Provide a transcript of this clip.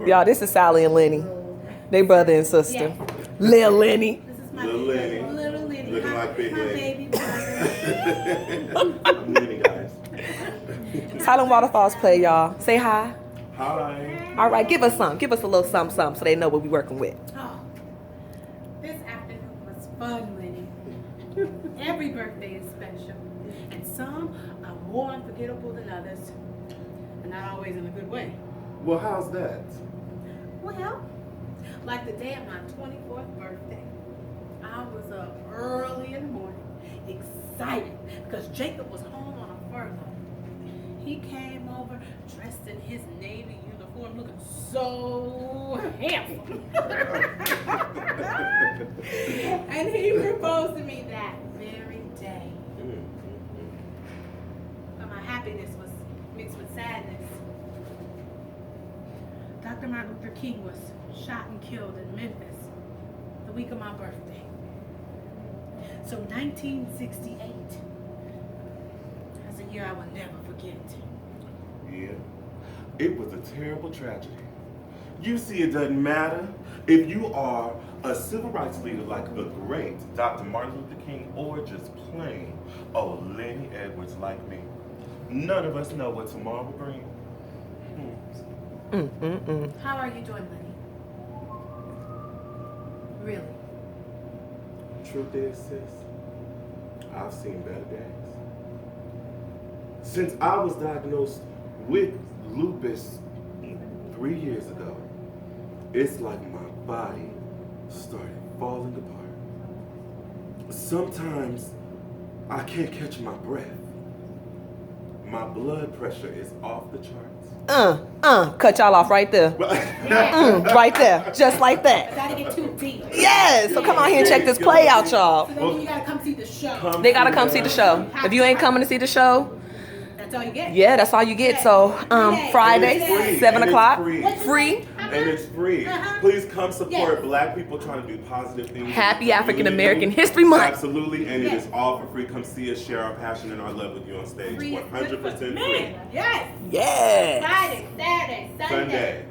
Y'all, this is Sally and Lenny. They brother and sister. Yes. Lil Lenny. This is my Little Lenny. Little Lenny. Looking like Big my Lenny. baby brother. I'm Lenny, guys. Silent Waterfalls play, y'all. Say hi. Hi. All right, give us some. Give us a little something, something so they know what we working with. Oh, this afternoon was fun, Lenny. Every birthday is special, and some are more unforgettable than others, and not always in a good way. Well, how's that? Well, like the day of my 24th birthday, I was up early in the morning, excited because Jacob was home on a furlough. He came over dressed in his Navy uniform, looking so handsome. And he proposed to me that very day. But my happiness was mixed with sadness. Dr. Martin Luther King was shot and killed in Memphis the week of my birthday. So 1968 is a year I will never forget. Yeah. It was a terrible tragedy. You see, it doesn't matter if you are a civil rights leader like the great Dr. Martin Luther King or just plain old Lenny Edwards like me. None of us know what tomorrow will bring. How are you doing, Lenny? Really? Truth is, sis, I've seen better days. Since I was diagnosed with lupus 3 years ago, it's like my body started falling apart. Sometimes I can't catch my breath. My blood pressure is off the charts. Cut y'all off right there. Right there. Just like I that. gotta get too deep. Yes. So come on here and check this play out, y'all. So then you gotta come see the show. They gotta come see the show. If you ain't coming to see the show, That's all you get. yeah, that's all you get. So Friday, And it's free. 7 And it's o'clock, free. free. And it's free. Please come support Black people trying to do positive things. Happy African American History Month. Absolutely, and it is all for free. Come see us, share our passion and our love with you on stage. Free is 100% free. Man, yes. Yeah. Friday, Saturday, Sunday. Sunday.